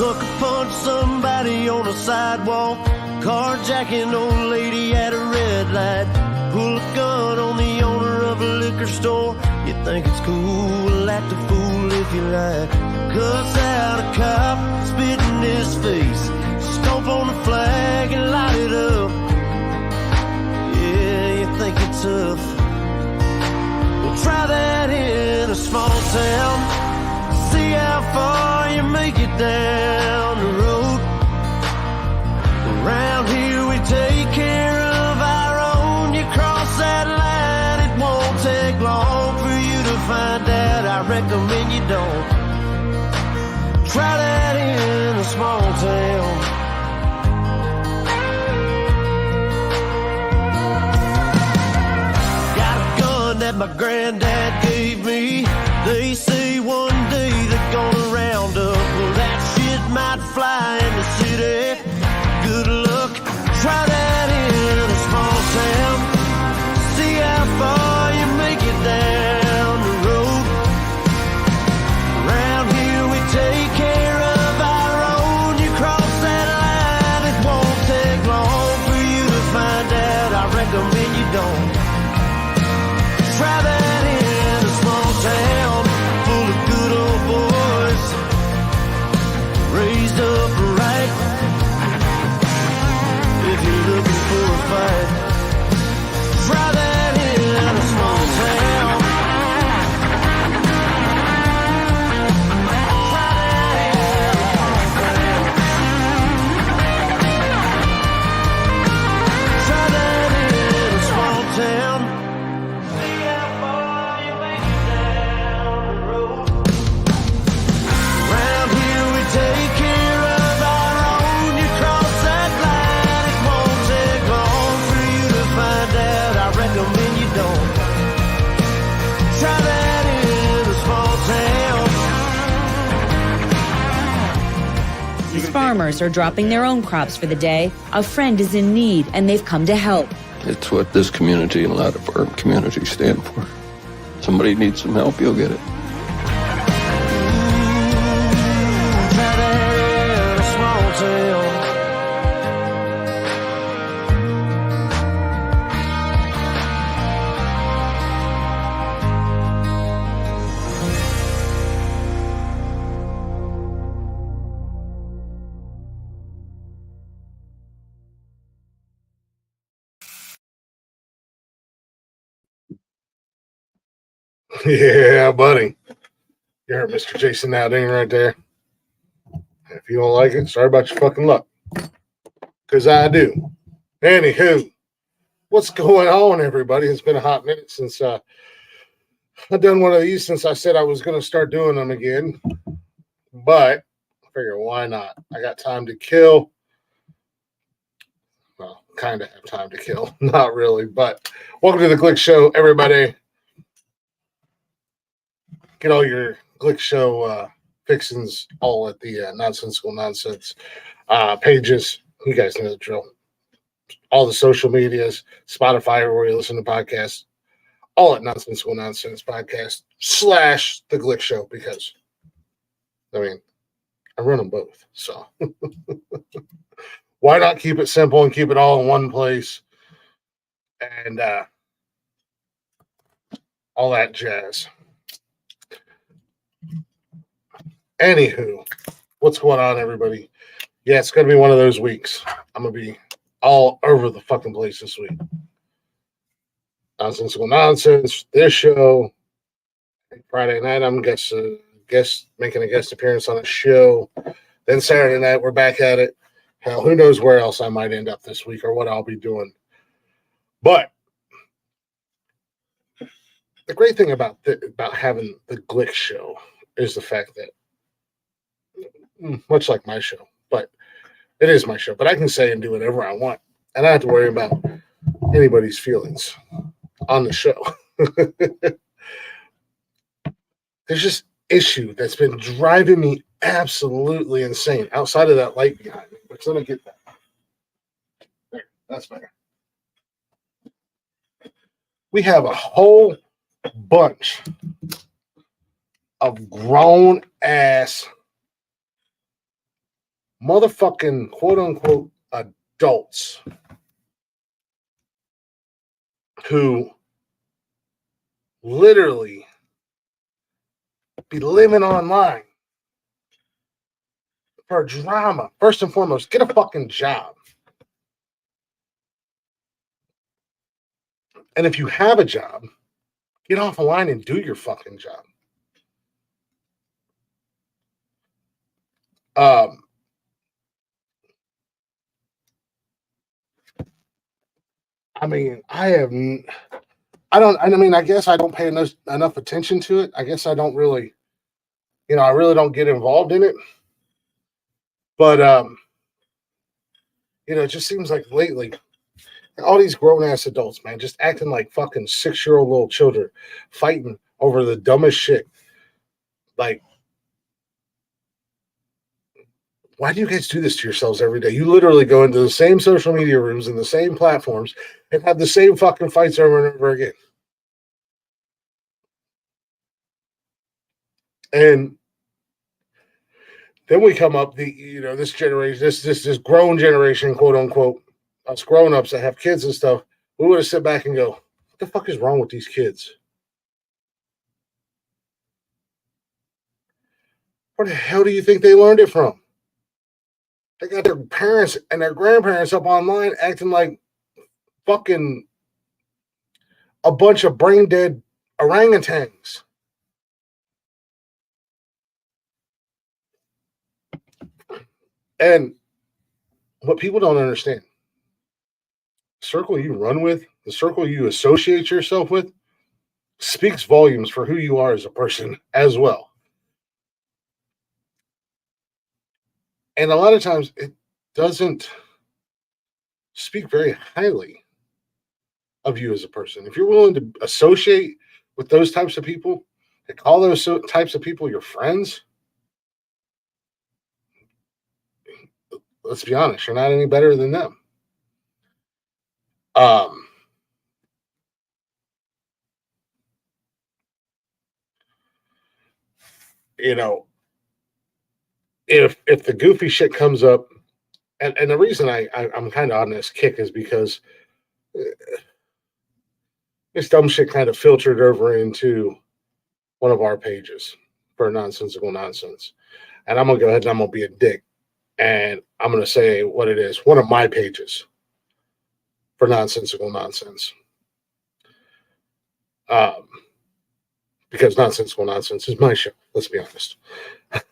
Sucker punch somebody on a sidewalk, carjacking old lady at a red light, pull a gun on the owner of a liquor store. You think it's cool, act a fool if you like. Cuss out a cop, spit in his face, stomp on the flag and light it up. Yeah, you think it's tough. Well, try that in a small town. See how far you make it down the road. Around here we take care of our own. You cross that line, it won't take long for you to find out. I recommend you don't. Try that in a small town. Got a gun that my granddad gave me. They say one day they're gonna round up. Well, that shit might fly in the city. Good luck, try that in a small town. See how far you make it down the road. Around here we take care of our own. You cross that line, it won't take long for you to find out. I recommend you don't. Try that in a small town full of good old boys, raised up right. If you're looking for a fight, try that in a small town. Try that in a small town. See how far you make it down the road. Around here we take care of our own. You cross that line, it won't take long for you to find out. I recommend you don't. Try that in a small town. These farmers are dropping their own crops for the day. A friend is in need, and they've come to help. It's what this community and a lot of our communities stand for. Somebody needs some help, you'll get it. Try that in a small town. Yeah, buddy. You heard Mr. Jason Aldean right there. If you don't like it, sorry about your fucking luck. Because I do. Anywho, what's going on, everybody? It's been a hot minute since I've done one of these since I said I was going to start doing them again. But I figure, why not? I got time to kill. Well, kind of have time to kill. Not really, but welcome to the Glick Show, everybody. Get all your Glick Show fixins all at the Nonsensical Nonsense pages. You guys know the drill. All the social medias, Spotify, where you listen to podcasts, all at Nonsensical Nonsense Podcast / the Glick Show, because, I mean, I run them both. So why not keep it simple and keep it all in one place and all that jazz. Anywho, what's going on, everybody? Yeah, it's going to be one of those weeks. I'm going to be all over the fucking place this week. Nonsensical Nonsense, this show. Friday night, I'm making a guest appearance on a show. Then Saturday night, we're back at it. Hell, who knows where else I might end up this week or what I'll be doing. But the great thing about having the Glick Show is the fact that, much like my show, but it is my show, but I can say and do whatever I want. And I don't have to worry about anybody's feelings on the show. There's this issue that's been driving me absolutely insane outside of that light behind me. But let me get that. There, that's better. We have a whole bunch of grown ass motherfucking quote unquote adults who literally be living online for drama. First and foremost, get a fucking job. And if you have a job, get off the line and do your fucking job. I mean, I guess I don't pay enough attention to it. I guess I don't really, I really don't get involved in it. But, it just seems like lately, all these grown ass adults, man, just acting like fucking 6-year-old little children, fighting over the dumbest shit. Like, why do you guys do this to yourselves every day? You literally go into the same social media rooms and the same platforms and have the same fucking fights over and over again. And then we come up this generation, this grown generation, quote unquote, us grown-ups that have kids and stuff. We would have sit back and go, what the fuck is wrong with these kids? Where the hell do you think they learned it from? They got their parents and their grandparents up online acting like fucking a bunch of brain dead orangutans. And what people don't understand, the circle you run with, the circle you associate yourself with, speaks volumes for who you are as a person as well. And a lot of times it doesn't speak very highly of you as a person. If you're willing to associate with those types of people and call those types of people your friends, let's be honest, you're not any better than them. If the goofy shit comes up, and the reason I'm kind of on this kick is because this dumb shit kind of filtered over into one of our pages for nonsensical nonsense. And I'm going to go ahead and I'm going to be a dick. And I'm going to say what it is. One of my pages for nonsensical nonsense. Because nonsensical nonsense is my show. Let's be honest.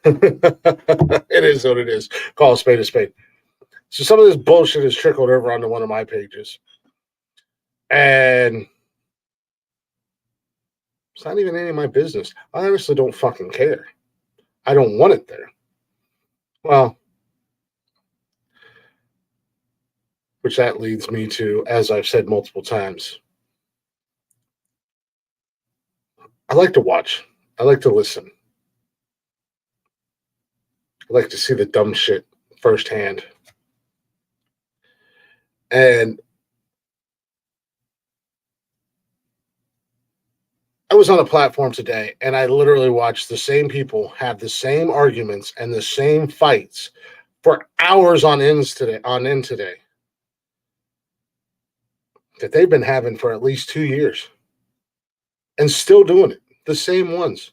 It is what it is. Call a spade a spade. So some of this bullshit has trickled over onto one of my pages. And it's not even any of my business. I honestly don't fucking care. I don't want it there. Well, which that leads me to, as I've said multiple times, I like to watch. I like to listen. I like to see the dumb shit firsthand. And I was on a platform today and I literally watched the same people have the same arguments and the same fights for hours on end today that they've been having for at least 2 years and still doing it. The same ones.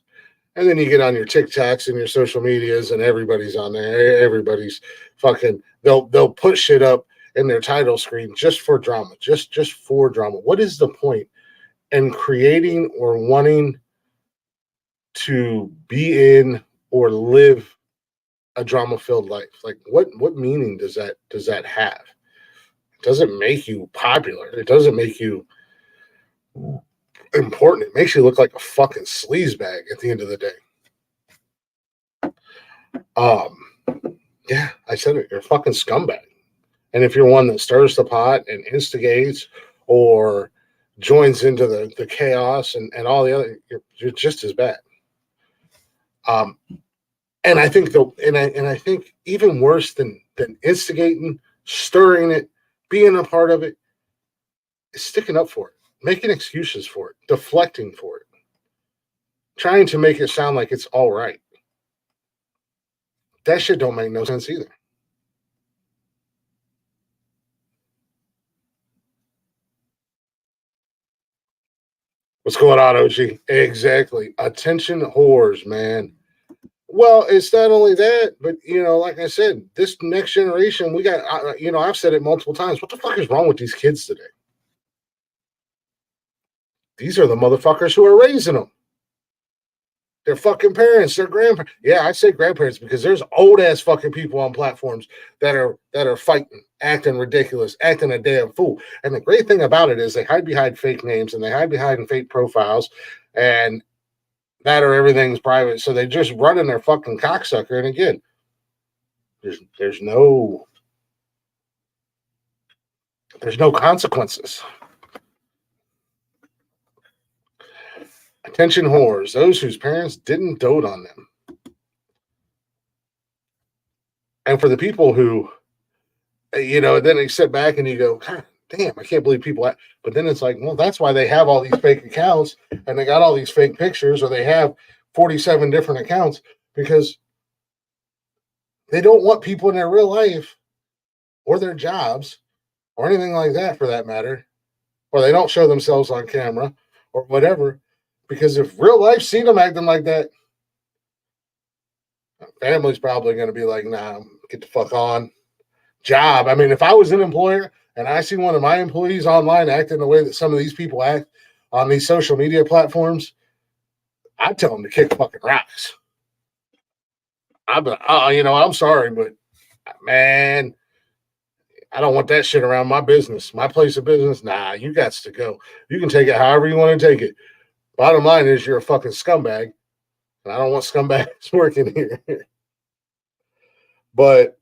And then you get on your TikToks and your social medias and everybody's on there. Everybody's fucking, they'll put shit up in their title screen just for drama, just for drama. What is the point in creating or wanting to be in or live a drama-filled life? Like what meaning does that have? It doesn't make you popular. It doesn't make you important. It makes you look like a fucking sleazebag at the end of the day. Yeah, I said it. You're a fucking scumbag. And if you're one that stirs the pot and instigates or joins into the chaos and all the other, you're just as bad. And I think I think even worse than instigating, stirring it, being a part of it, is sticking up for it, making excuses for it, deflecting for it, trying to make it sound like it's all right. That shit don't make no sense either. What's going on, OG? Exactly. Attention whores, man. Well, it's not only that, but like I said, this next generation, we got. I've said it multiple times. What the fuck is wrong with these kids today? These are the motherfuckers who are raising them. Their fucking parents, their grandparents. Yeah, I say grandparents because there's old ass fucking people on platforms that are fighting, acting ridiculous, acting a damn fool. And the great thing about it is they hide behind fake names and they hide behind fake profiles, and that or everything's private. So they just running their fucking cocksucker. And again, there's no consequences. Attention whores, those whose parents didn't dote on them. And for the people who, then they sit back and you go, God damn, I can't believe people. But then it's like, well, that's why they have all these fake accounts and they got all these fake pictures, or they have 47 different accounts, because they don't want people in their real life or their jobs or anything like that, for that matter, or they don't show themselves on camera or whatever. Because if real life seen them acting like that, family's probably going to be like, nah, get the fuck on. Job. I mean, if I was an employer and I see one of my employees online acting the way that some of these people act on these social media platforms, I'd tell them to kick fucking rocks. I'm sorry, but man, I don't want that shit around my business, my place of business. Nah, you got to go. You can take it however you want to take it. Bottom line is you're a fucking scumbag, and I don't want scumbags working here. But,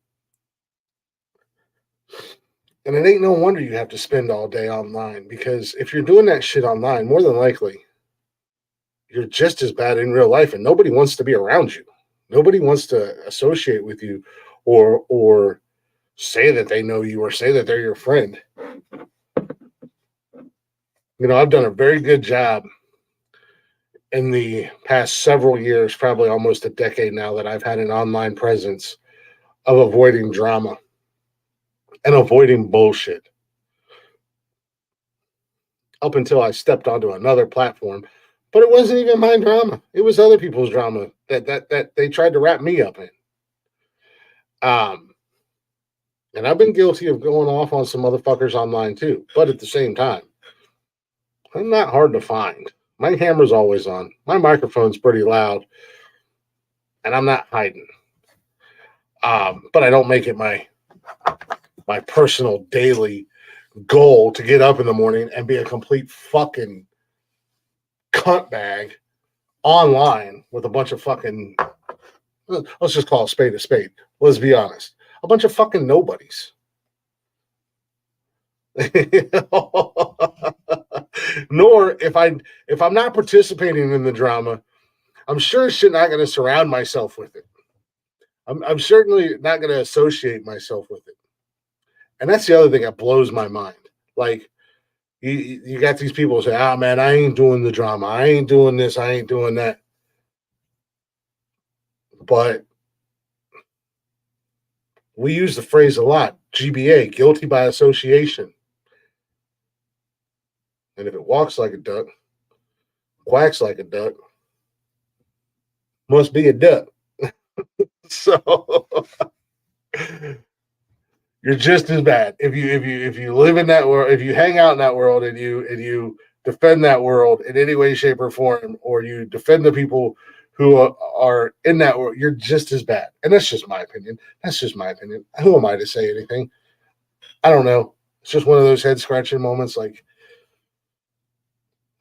and it ain't no wonder you have to spend all day online, because if you're doing that shit online, more than likely, you're just as bad in real life, and nobody wants to be around you. Nobody wants to associate with you or say that they know you or say that they're your friend. I've done a very good job in the past several years, probably almost a decade now, that I've had an online presence, of avoiding drama and avoiding bullshit. Up until I stepped onto another platform, but it wasn't even my drama. It was other people's drama that they tried to wrap me up in. And I've been guilty of going off on some motherfuckers online too. But at the same time, I'm not hard to find. My camera's always on. My microphone's pretty loud. And I'm not hiding. But I don't make it my personal daily goal to get up in the morning and be a complete fucking cunt bag online with a bunch of fucking, let's just call a spade a spade. Let's be honest. A bunch of fucking nobodies. Nor if I'm not participating in the drama, I'm sure shit not going to surround myself with it. I'm certainly not going to associate myself with it. And that's the other thing that blows my mind. Like, you got these people who say, man, I ain't doing the drama. I ain't doing this. I ain't doing that. But we use the phrase a lot, GBA, guilty by association. And if it walks like a duck, quacks like a duck, must be a duck. So you're just as bad if you live in that world, if you hang out in that world, and you defend that world in any way, shape, or form, or you defend the people who are in that world. You're just as bad, and that's just my opinion. That's just my opinion. Who am I to say anything? I don't know. It's just one of those head scratching moments. Like,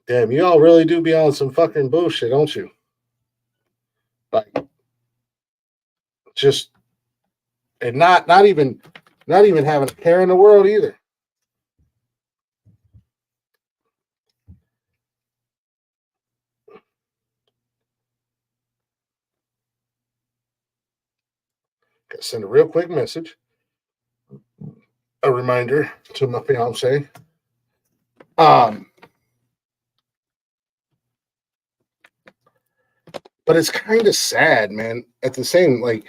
damn, you all really do be on some fucking bullshit, don't you? Like, just, and not even having a care in the world either. Gotta send a real quick message, a reminder to my fiance. But it's kind of sad, man. At the same, like,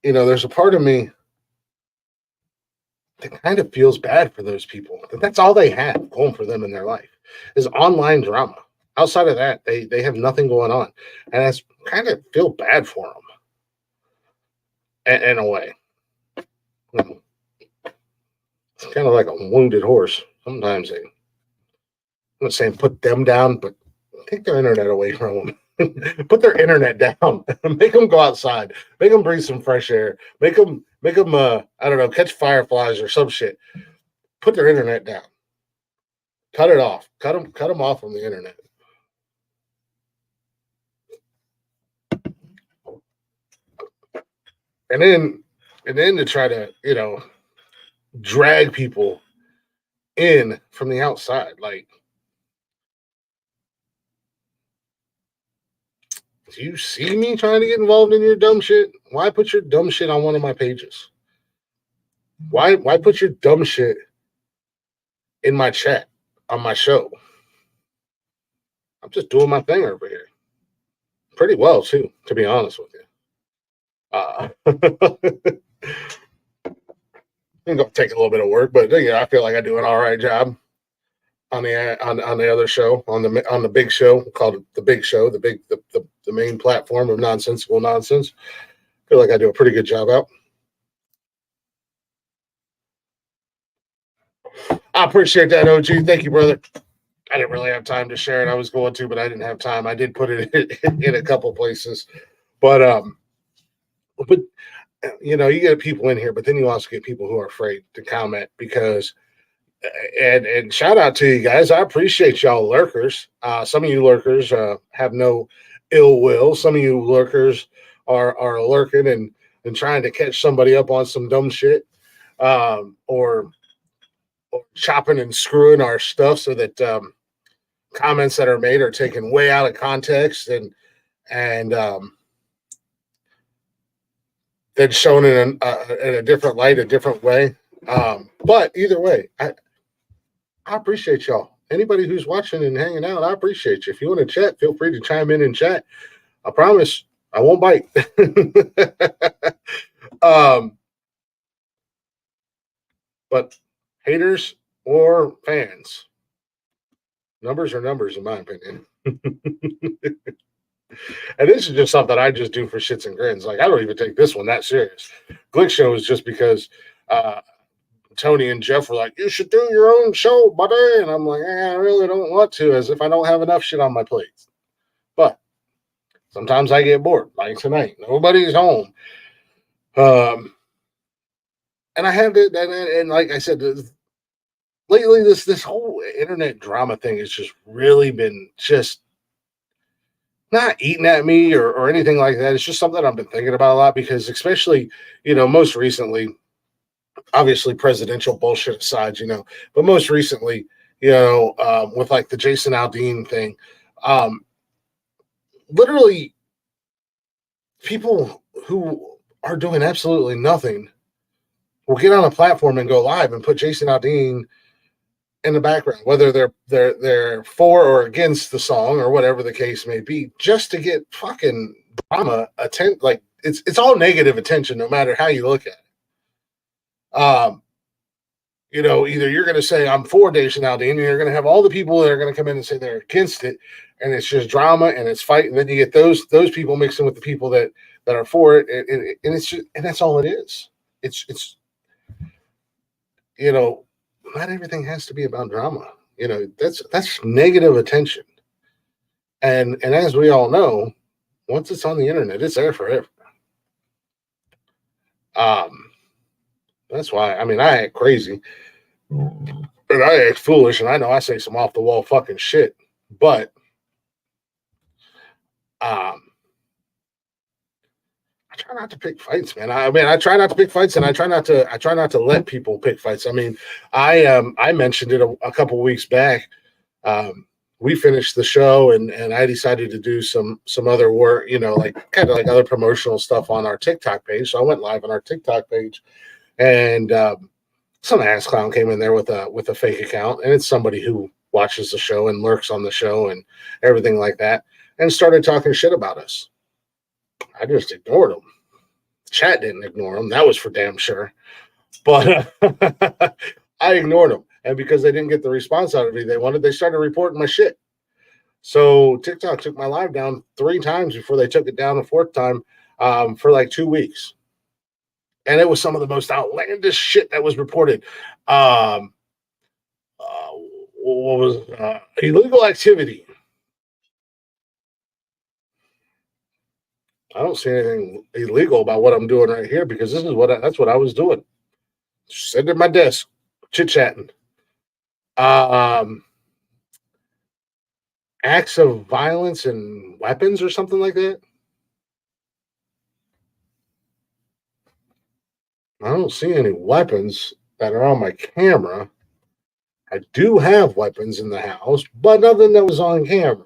there's a part of me that kind of feels bad for those people. That's all they have going for them in their life. is online drama. Outside of that, they have nothing going on, and I kind of feel bad for them in a way. You know, it's kind of like a wounded horse. Sometimes I'm not saying put them down, but take their internet away from them. Put their internet down. Make them go outside. Make them breathe some fresh air. Make them I don't know, catch fireflies or some shit. Put their internet down. Cut it off. Cut them off from the internet. And then to try to, drag people in from the outside. Like, do you see me trying to get involved in your dumb shit? Why put your dumb shit on one of my pages? Why put your dumb shit in my chat on my show? I'm just doing my thing over here. Pretty well, too, to be honest with you. It's gonna take a little bit of work, but I feel like I do an all right job on the other show, on the big show, called it the Big Show, the main platform of nonsensical nonsense. I feel like I do a pretty good job out. I appreciate that, OG. Thank you, brother. I didn't really have time to share it. I was going to, but I didn't have time. I did put it in a couple places, but you get people in here, but then you also get people who are afraid to comment because. And shout out to you guys. I appreciate y'all lurkers. Some of you lurkers have no ill will. Some of you lurkers are lurking and trying to catch somebody up on some dumb shit, or chopping and screwing our stuff so that comments that are made are taken way out of context and then shown in a different light, a different way. But either way, I appreciate y'all. Anybody who's watching and hanging out, I appreciate you. If you want to chat, feel free to chime in and chat. I promise I won't bite. But haters or fans, numbers are numbers, in my opinion. And this is just something I just do for shits and grins. Like, I don't even take this one that serious. Glick show is just because Tony and Jeff were like, you should do your own show, buddy. And I'm like, I really don't want to, as if I don't have enough shit on my plate. But sometimes I get bored, like tonight. Nobody's home. And I have it, and like I said, lately this whole internet drama thing has just really been just not eating at me or anything like that. It's just something I've been thinking about a lot because especially, most recently, obviously presidential bullshit aside, but most recently, with like the Jason Aldean thing, literally people who are doing absolutely nothing will get on a platform and go live and put Jason Aldean in the background, whether they're for or against the song or whatever the case may be, just to get fucking drama like it's all negative attention, no matter how you look at it. Either you're going to say I'm for Jason Aldean, and you're going to have all the people that are going to come in and say they're against it, and it's just drama and it's fight, and then you get those people mixing with the people that are for it, and it's just, and that's all it is. It's not everything has to be about drama. That's negative attention, and as we all know, once it's on the internet, it's there forever. That's why, I act crazy and I act foolish, and I know I say some off the wall fucking shit, but I try not to pick fights, man. I try not to pick fights, and I try not to let people pick fights. I mentioned it a couple weeks back. We finished the show, and I decided to do some other work, like kind of like other promotional stuff on our TikTok page. So I went live on our TikTok page, and some ass clown came in there with a fake account, and it's somebody who watches the show and lurks on the show and everything like that, and started talking shit about us. I just ignored them. Chat didn't ignore them. That was for damn sure. But I ignored them. And because they didn't get the response out of me they wanted, they started reporting my shit. So TikTok took my live down 3 times before they took it down the 4th time, for like 2 weeks. And it was some of the most outlandish shit that was reported. Um, what was illegal activity? I don't see anything illegal about what I'm doing right here because that's what I was doing. Sitting at my desk, chit chatting. Acts of violence and weapons or something like that. I don't see any weapons that are on my camera. I do have weapons in the house, but nothing that was on camera.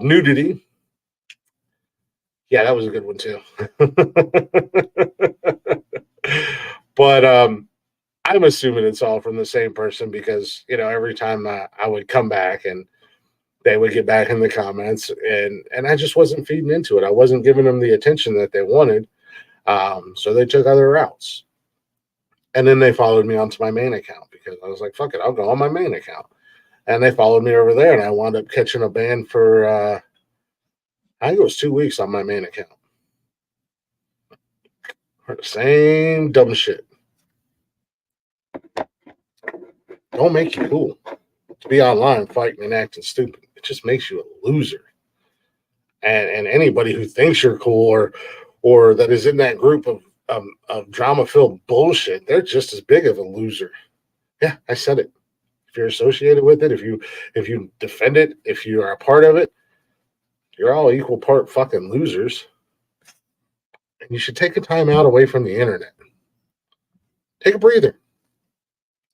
Nudity. Yeah, that was a good one too. But I'm assuming it's all from the same person because, every time I would come back and they would get back in the comments and I just wasn't feeding into it. I wasn't giving them the attention that they wanted. So they took other routes. And then they followed me onto my main account because I was like, fuck it, I'll go on my main account. And they followed me over there and I wound up catching a ban for, I think it was 2 weeks on my main account. For the same dumb shit. Don't make you cool to be online fighting and acting stupid. It just makes you a loser. And anybody who thinks you're cool or that is in that group of drama-filled bullshit, they're just as big of a loser. Yeah, I said it. If you're associated with it, if you defend it, if you are a part of it, you're all equal part fucking losers. And you should take a time out away from the internet. Take a breather.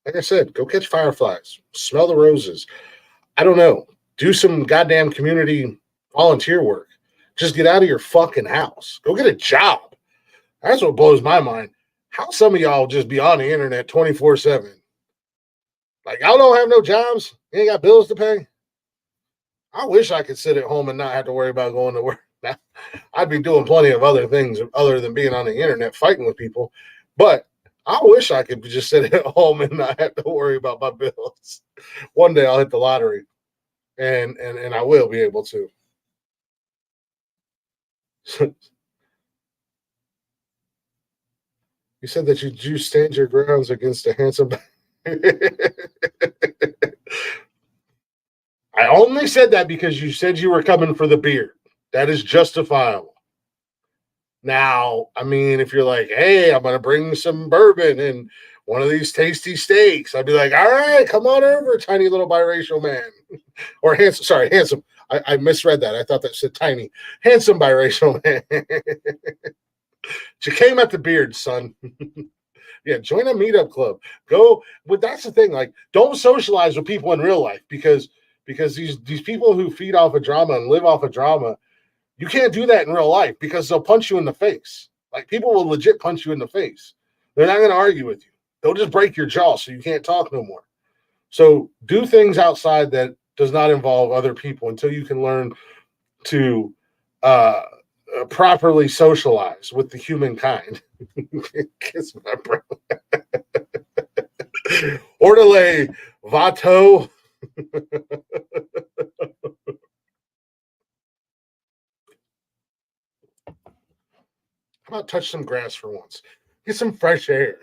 Like I said, go catch fireflies, smell the roses. I don't know. Do some goddamn community volunteer work. Just get out of your fucking house. Go get a job. That's what blows my mind. How some of y'all just be on the internet 24/7. Like, y'all don't have no jobs? You ain't got bills to pay? I wish I could sit at home and not have to worry about going to work. Now, I'd be doing plenty of other things other than being on the internet fighting with people. But I wish I could just sit at home and not have to worry about my bills. One day I'll hit the lottery, and I will be able to. You said that you stand your grounds against a handsome. I only said that because you said you were coming for the beard. That is justifiable. Now, I mean, if you're like, hey, I'm going to bring some bourbon and one of these tasty steaks, I'd be like, all right, come on over, tiny little biracial man. Or handsome. Sorry, handsome. I misread that. I thought that said tiny. Handsome biracial man. You came at the beard, son. Yeah, join a meetup club. Go. But that's the thing. Like, don't socialize with people in real life because these people who feed off of drama and live off of drama, you can't do that in real life because they'll punch you in the face. Like, people will legit punch you in the face. They're not going to argue with you. They'll just break your jaw so you can't talk no more. So do things outside that does not involve other people until you can learn to properly socialize with the humankind. Kiss my bro. Orderly Vato. How about touch some grass for once? Get some fresh air.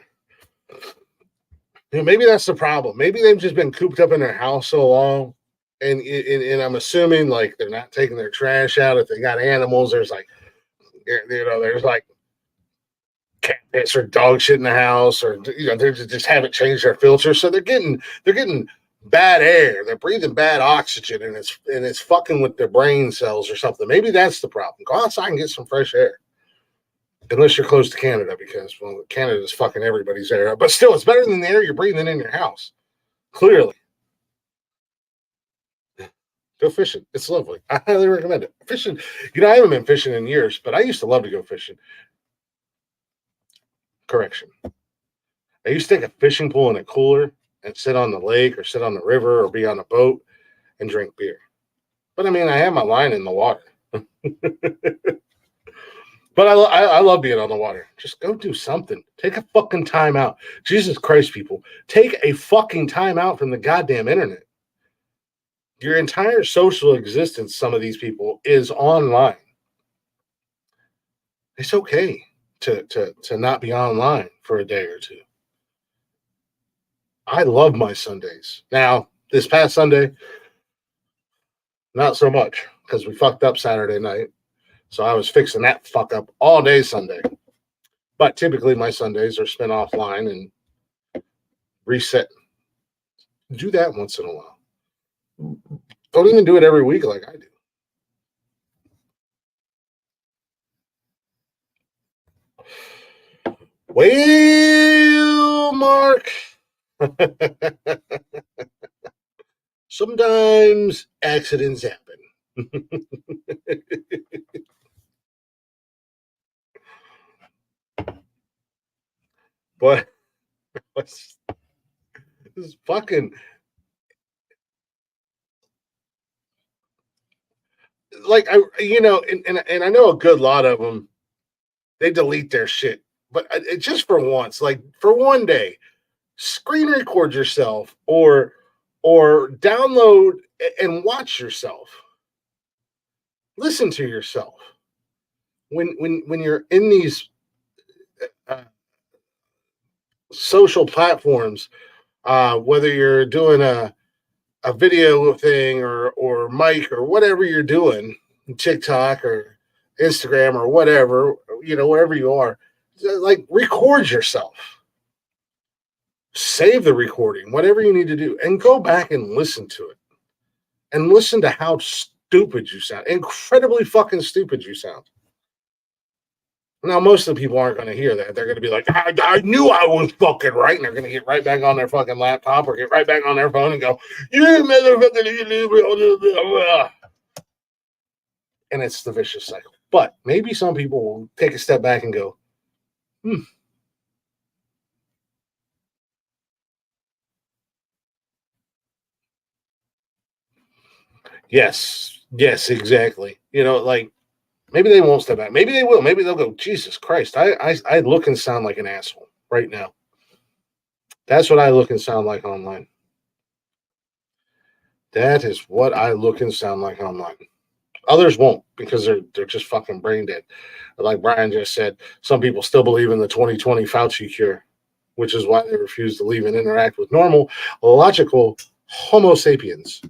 Maybe that's the problem. Maybe they've just been cooped up in their house so long, and I'm assuming like they're not taking their trash out. If they got animals, there's like, there's like cat piss or dog shit in the house, or they just haven't changed their filter, so they're getting bad air. They're breathing bad oxygen, and it's fucking with their brain cells or something. Maybe that's the problem. Go outside and get some fresh air. Unless you're close to Canada, because, well, Canada's fucking everybody's air. But still, it's better than the air you're breathing in your house. Clearly. Go fishing. It's lovely. I highly recommend it. Fishing, I haven't been fishing in years, but I used to love to go fishing. Correction. I used to take a fishing pole in a cooler and sit on the lake or sit on the river or be on a boat and drink beer. But, I mean, I have my line in the water. But I love being on the water. Just go do something. Take a fucking time out. Jesus Christ, people. Take a fucking time out from the goddamn internet. Your entire social existence, some of these people, is online. It's okay to not be online for a day or two. I love my Sundays. Now, this past Sunday, not so much, because we fucked up Saturday night. So I was fixing that fuck up all day Sunday. But typically my Sundays are spent offline and reset. Do that once in a while. Don't even do it every week like I do. Well, Mark, sometimes accidents happen. But what's this fucking like and I know a good lot of them, they delete their shit, but just for once, like for one day, screen record yourself or download and watch yourself. Listen to yourself when you're in these uh, social platforms, whether you're doing a video thing or mic or whatever you're doing, TikTok or Instagram or whatever, wherever you are, like record yourself. Save the recording, whatever you need to do, and go back and listen to it. And listen to how stupid you sound. Incredibly fucking stupid you sound. Now, most of the people aren't going to hear that. They're going to be like, I knew I was fucking right. And they're going to get right back on their fucking laptop or get right back on their phone and go, you motherfucker. And it's the vicious cycle. But maybe some people will take a step back and go, Yes, exactly. Like maybe they won't step back. Maybe they will. Maybe they'll go, Jesus Christ, I look and sound like an asshole right now. That's what I look and sound like online. That is what I look and sound like online. Others won't because they're just fucking brain dead. Like Brian just said, some people still believe in the 2020 Fauci cure, which is why they refuse to leave and interact with normal, logical Homo sapiens.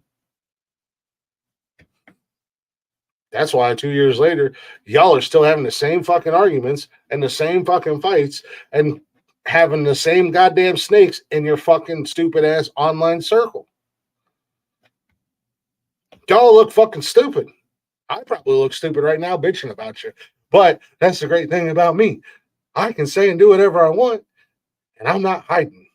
That's why 2 years later, y'all are still having the same fucking arguments and the same fucking fights and having the same goddamn snakes in your fucking stupid ass online circle. Y'all look fucking stupid. I probably look stupid right now bitching about you. But that's the great thing about me. I can say and do whatever I want, and I'm not hiding.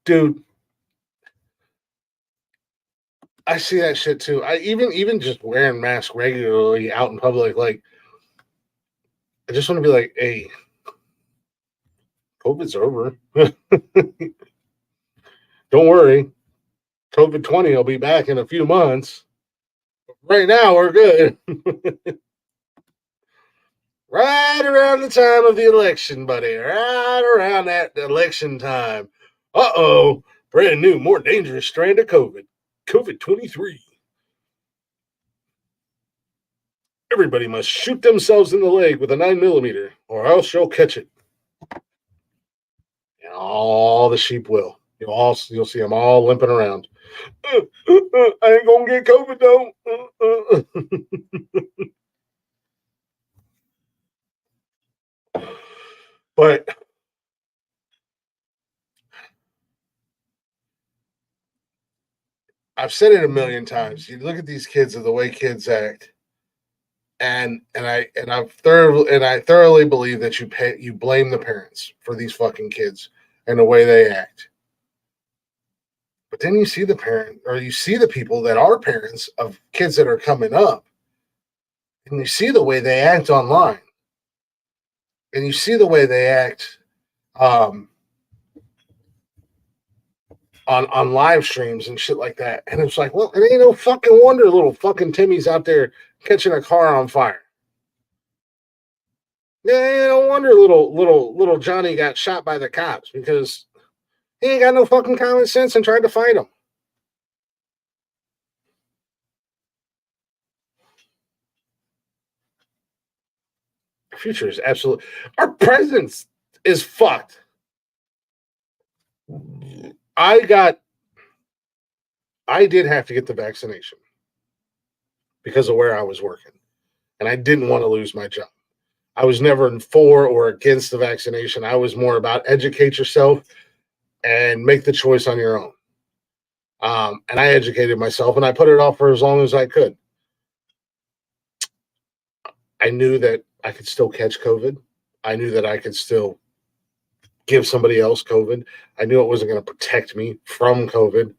Dude, I see that shit too. I even just wearing masks regularly out in public, like I just want to be like, hey, COVID's over. Don't worry. COVID 20 will be back in a few months. Right now, we're good. Right around the time of the election, buddy. Right around that election time. Uh-oh. Brand new, more dangerous strand of COVID. COVID 23. Everybody must shoot themselves in the leg with a 9mm, or else you'll catch it. And all the sheep will. You'll see them all limping around. I ain't gonna get COVID though. But I've said it a million times. You look at these kids and the way kids act, and I thoroughly believe that you blame the parents for these fucking kids and the way they act. But then you see the parent, or you see the people that are parents of kids that are coming up, and you see the way they act online, and you see the way they act on live streams and shit like that. And it's like, well, it ain't no fucking wonder little fucking Timmy's out there catching a car on fire. Yeah, no wonder little Johnny got shot by the cops because he ain't got no fucking common sense and tried to fight him. Our future is absolutely. Our presence is fucked. I did have to get the vaccination because of where I was working, and I didn't want to lose my job. I was never for or against the vaccination. I was more about educate yourself and make the choice on your own. And I educated myself, and I put it off for as long as I could. I knew that I could still catch COVID. I knew that I could still give somebody else COVID. I knew it wasn't going to protect me from COVID.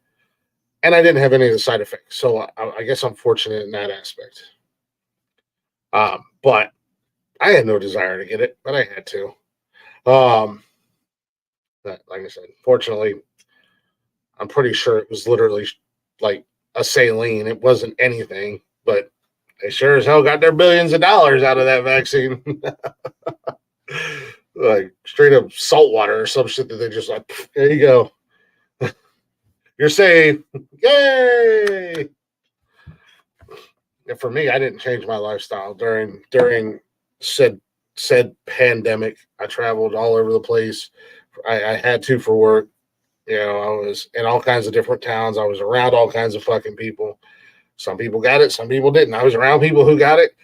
And I didn't have any of the side effects. So I guess I'm fortunate in that aspect. But I had no desire to get it, but I had to. But like I said, fortunately, I'm pretty sure it was literally like a saline. It wasn't anything, but they sure as hell got their billions of dollars out of that vaccine. Like straight up salt water or some shit that they just like, there you go. You're safe. Yay! And for me, I didn't change my lifestyle during said pandemic. I traveled all over the place. I had to for work. You know, I was in all kinds of different towns. I was around all kinds of fucking people. Some people got it, some people didn't. I was around people who got it,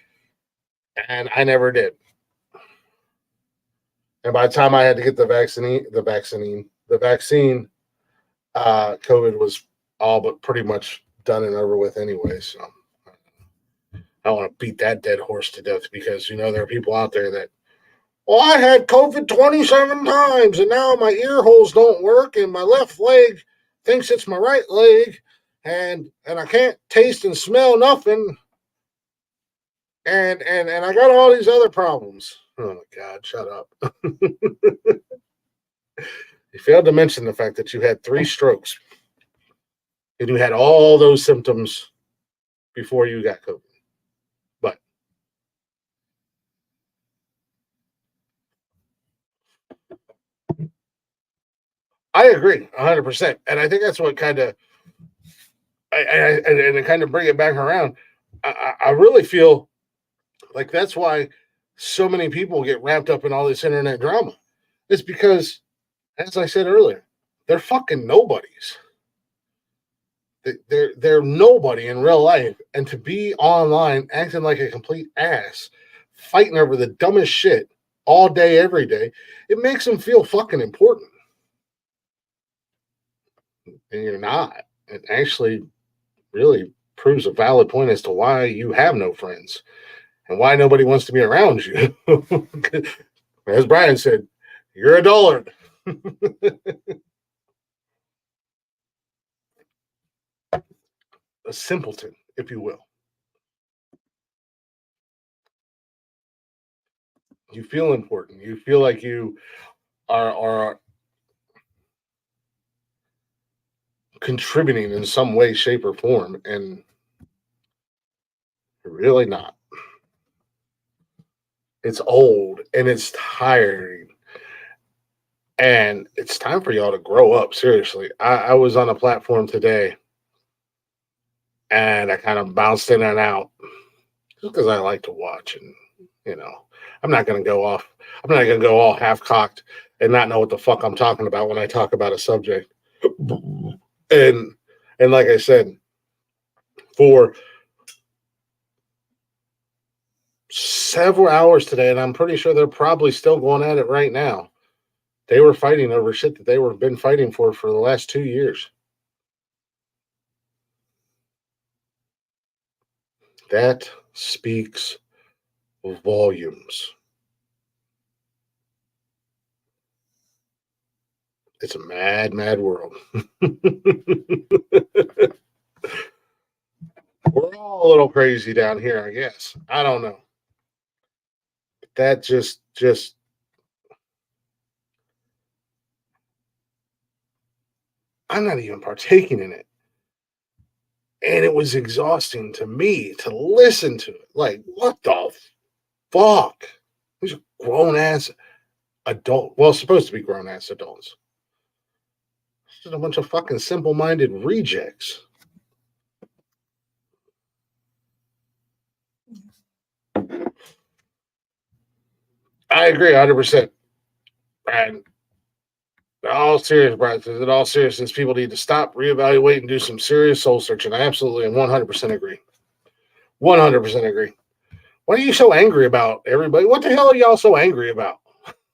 and I never did. And by the time I had to get the vaccine, COVID was all but pretty much done and over with anyway. So I don't want to beat that dead horse to death because, you know, there are people out there that, well, I had COVID 27 times and now my ear holes don't work and my left leg thinks it's my right leg and I can't taste and smell nothing. And I got all these other problems. Oh my God, shut up. You failed to mention the fact that you had 3 strokes and you had all those symptoms before you got COVID. But I agree 100%. And I think that's what kind of, and to kind of bring it back around, I really feel like that's why so many people get wrapped up in all this internet drama. It's because, as I said earlier, they're fucking nobodies. They're nobody in real life, and to be online acting like a complete ass, fighting over the dumbest shit all day, every day, it makes them feel fucking important. And you're not. It actually really proves a valid point as to why you have no friends and why nobody wants to be around you. As Brian said, you're a dullard. A simpleton, if you will. You feel important. You feel like you are contributing in some way, shape, or form, and you're really not. It's old and it's tiring. And it's time for y'all to grow up. Seriously. I was on a platform today and I kind of bounced in and out just because I like to watch. And, you know, I'm not going to go all half cocked and not know what the fuck I'm talking about when I talk about a subject. And like I said, for several hours today, and I'm pretty sure they're probably still going at it right now. They were fighting over shit that they were been fighting for the last 2 years. That speaks volumes. It's a mad, mad world. We're all a little crazy down here, I guess. I don't know. That just I'm not even partaking in it. And it was exhausting to me to listen to it. Like, what the fuck? These are grown ass adult. Well, supposed to be grown ass adults. This is a bunch of fucking simple minded rejects. I agree 100%. And in all seriousness, people need to stop, reevaluate, and do some serious soul searching. I absolutely and 100% agree. 100% agree. What are you so angry about, everybody? What the hell are y'all so angry about?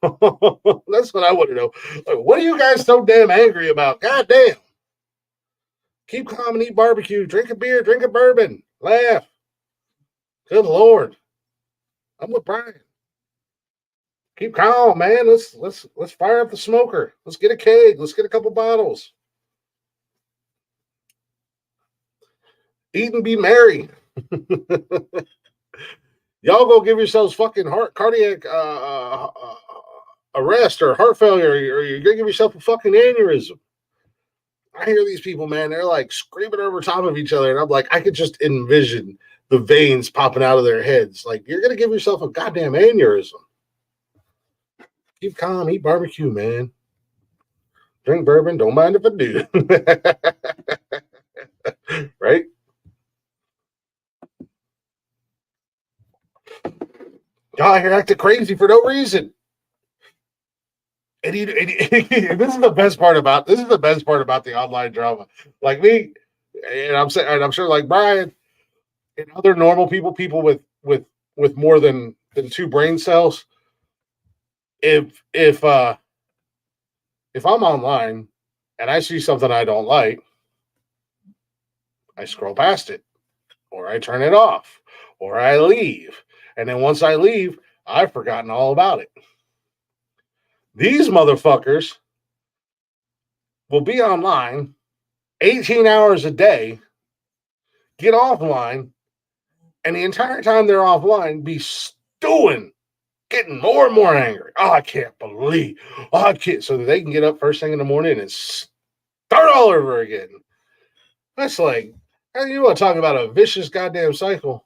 That's what I want to know. Like, what are you guys so damn angry about? God damn. Keep calm and eat barbecue. Drink a beer, drink a bourbon. Laugh. Good Lord. I'm with Brian. Keep calm, man. Let's fire up the smoker. Let's get a keg. Let's get a couple bottles. Eat and be merry. Y'all go give yourselves fucking cardiac arrest or heart failure, or you're gonna give yourself a fucking aneurysm. I hear these people, man, they're like screaming over top of each other, and I'm like, I could just envision the veins popping out of their heads. Like, you're gonna give yourself a goddamn aneurysm. Keep calm, eat barbecue, man. Drink bourbon, don't mind if I do. Right? Y'all here acting crazy for no reason. And this is the best part about the online drama. Like me, and I'm sure like Brian and other normal people with more than two brain cells. If I'm online and I see something I don't like, I scroll past it, or I turn it off, or I leave. And then once I leave, I've forgotten all about it. These motherfuckers will be online 18 hours a day, get offline, and the entire time they're offline, be stewing, getting more and more angry. Oh, I can't believe. Oh, I can't. So that they can get up first thing in the morning and start all over again. That's like, you want to talk about a vicious goddamn cycle.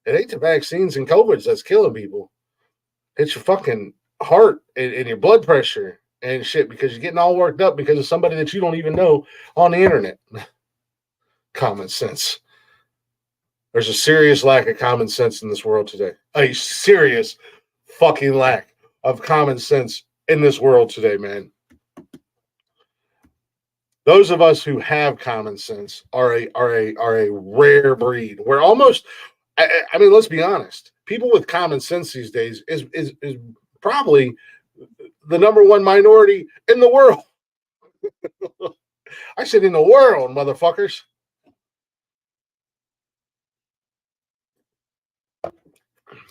It ain't the vaccines and COVIDs that's killing people. It's your fucking heart and your blood pressure and shit, because you're getting all worked up because of somebody that you don't even know on the internet. Common sense. There's a serious lack of common sense in this world today. A serious fucking lack of common sense in this world today, man. Those of us who have common sense are a rare breed. We're almost, I mean, let's be honest. People with common sense these days is probably the number one minority in the world. I said in the world, motherfuckers.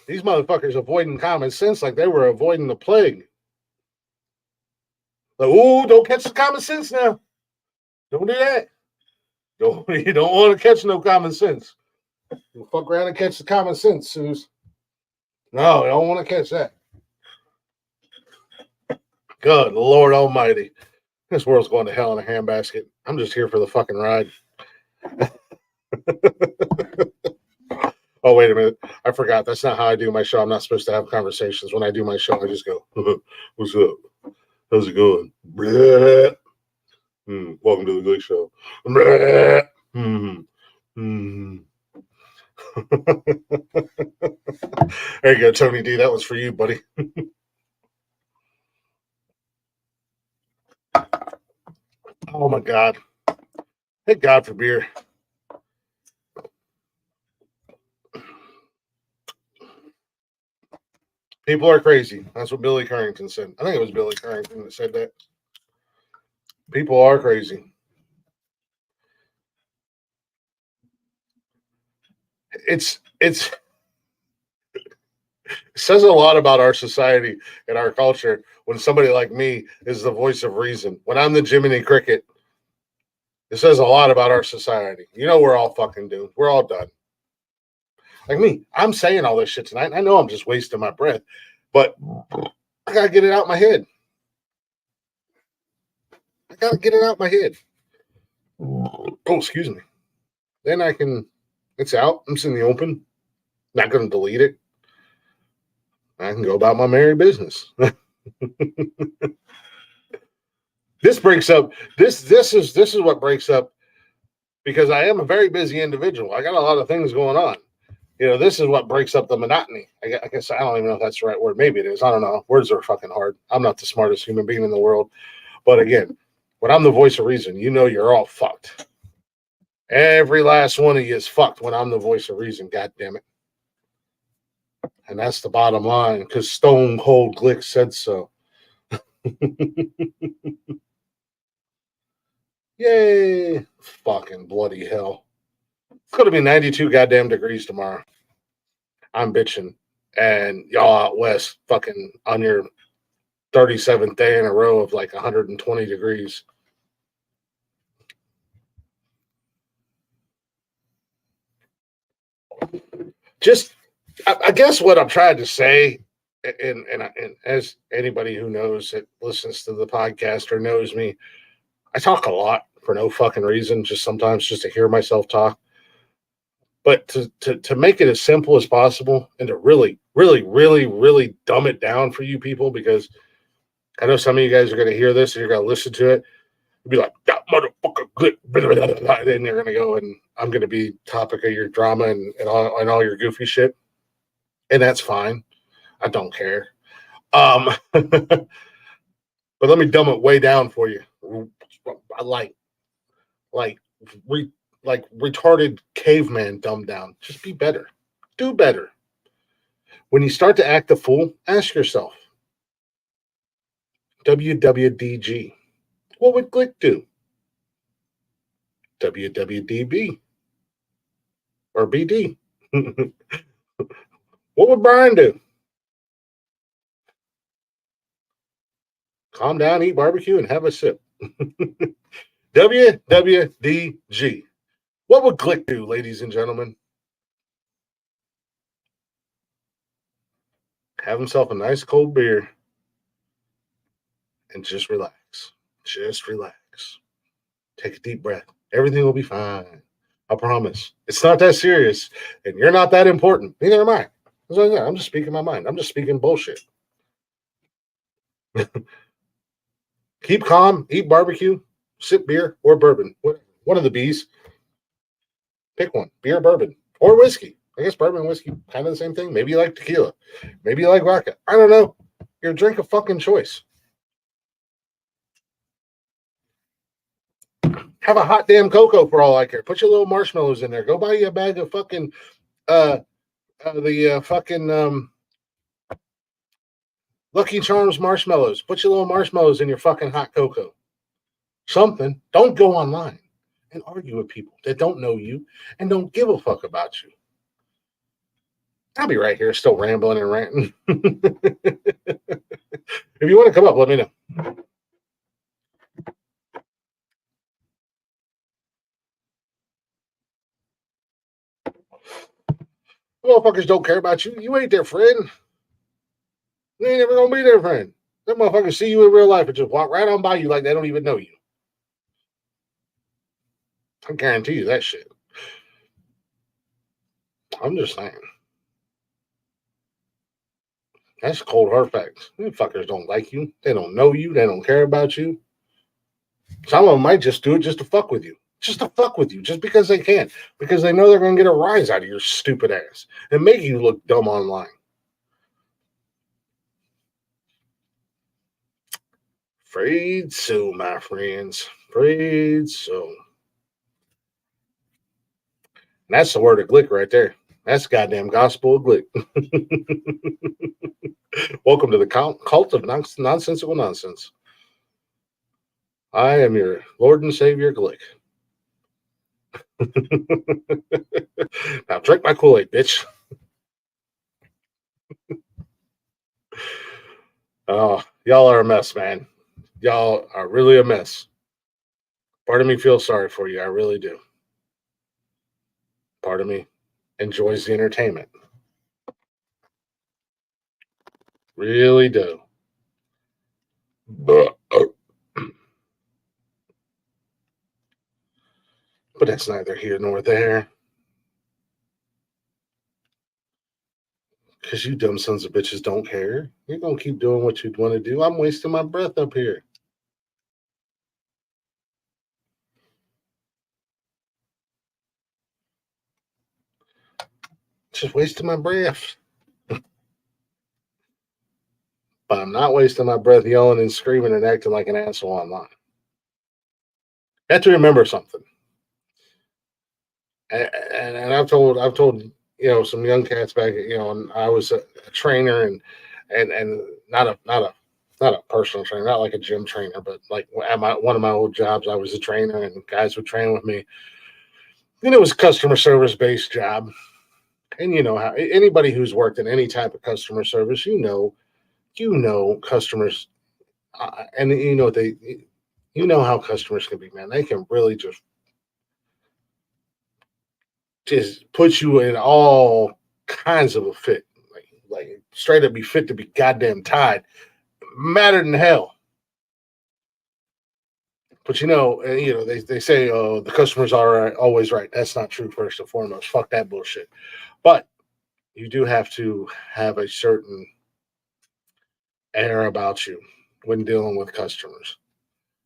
These motherfuckers avoiding common sense like they were avoiding the plague. Like, ooh, don't catch the common sense now. Don't do that. You don't want to catch no common sense. You fuck around and catch the common sense, Suze. No, I don't want to catch that. Good Lord Almighty. This world's going to hell in a handbasket. I'm just here for the fucking ride. Oh, wait a minute. I forgot. That's not how I do my show. I'm not supposed to have conversations. When I do my show, I just go, what's up? How's it going? Welcome to the Glick Show. There you go, Tony D. That was for you, buddy. Oh, my God. Thank God for beer. People are crazy. That's what Billy Carrington said. I think it was Billy Carrington that said that. People are crazy. It says a lot about our society and our culture when somebody like me is the voice of reason. When I'm the Jiminy Cricket, it says a lot about our society. You know, we're all fucking doomed. We're all done. Like me, I'm saying all this shit tonight. I know I'm just wasting my breath, but I gotta get it out my head. got to get it out my head. Oh, excuse me. Then it's out. It's in the open. Not going to delete it. I can go about my merry business. This breaks up. This is what breaks up, because I am a very busy individual. I got a lot of things going on. This is what breaks up the monotony. I guess I don't even know if that's the right word. Maybe it is. I don't know. Words are fucking hard. I'm not the smartest human being in the world. But again, when I'm the voice of reason, you're all fucked. Every last one of you is fucked when I'm the voice of reason. God damn it. And that's the bottom line, because Stone Cold Glick said so. Yay. Fucking bloody hell. It's going to be 92 goddamn degrees tomorrow. I'm bitching. And y'all out west fucking on your 37th day in a row of like 120 degrees. Just, I guess what I'm trying to say, and as anybody who knows that listens to the podcast or knows me, I talk a lot for no fucking reason, just sometimes just to hear myself talk. But to make it as simple as possible and to really, really, really, really dumb it down for you people, because I know some of you guys are going to hear this and you're going to listen to it. You'll be like, that motherfucker, good. Then you're going to go and I'm going to be topic of your drama and all your goofy shit. And that's fine. I don't care. But let me dumb it way down for you. I like retarded caveman dumbed down. Just be better. Do better. When you start to act a fool, ask yourself, WWDG, what would Glick do? WWDB or BD. What would Brian do? Calm down, eat barbecue, and have a sip. WWDG. What would Glick do, ladies and gentlemen? Have himself a nice cold beer and just relax. Just relax. Take a deep breath. Everything will be fine. I promise. It's not that serious, and you're not that important. Neither am I. I'm just speaking my mind. I'm just speaking bullshit. Keep calm, eat barbecue, sip beer or bourbon. One of the B's. Pick one. Beer, bourbon, or whiskey. I guess bourbon and whiskey, kind of the same thing. Maybe you like tequila. Maybe you like vodka. I don't know. Your drink of fucking choice. Have a hot damn cocoa for all I care. Put your little marshmallows in there. Go buy you a bag of fucking Lucky Charms marshmallows. Put your little marshmallows in your fucking hot cocoa. Something. Don't go online and argue with people that don't know you and don't give a fuck about you. I'll be right here still rambling and ranting. If you want to come up, let me know. Motherfuckers don't care about you. You ain't their friend. You ain't never gonna be their friend. Them motherfuckers see you in real life and just walk right on by you like they don't even know you. I guarantee you that shit. I'm just saying. That's cold hard facts. These fuckers don't like you. They don't know you. They don't care about you. Some of them might just do it just to fuck with you. Just to fuck with you. Just because they can. Because they know they're going to get a rise out of your stupid ass. And make you look dumb online. Afraid so, my friends. Afraid so. And that's the word of Glick right there. That's goddamn gospel of Glick. Welcome to the cult of nonsensical nonsense. I am your Lord and Savior, Glick. Now drink my Kool-Aid, bitch. Oh, y'all are a mess, man. Y'all are really a mess. Part of me feels sorry for you. I really do. Part of me enjoys the entertainment. Really do. But But that's neither here nor there. Because you dumb sons of bitches don't care. You're going to keep doing what you'd want to do. I'm wasting my breath up here. Just wasting my breath. But I'm not wasting my breath yelling and screaming and acting like an asshole online. You have to remember something. And I've told some young cats back, and I was a trainer and not a personal trainer, not like a gym trainer, but like at one of my old jobs, I was a trainer and guys would train with me. And it was a customer service based job. And you know how anybody who's worked in any type of customer service, customers, and you know how customers can be, man. They can really just put you in all kinds of a fit, like straight up be fit to be goddamn tied, madder than hell. But they say, oh, the customers are always right. That's not true. First and foremost, fuck that bullshit. But you do have to have a certain air about you when dealing with customers.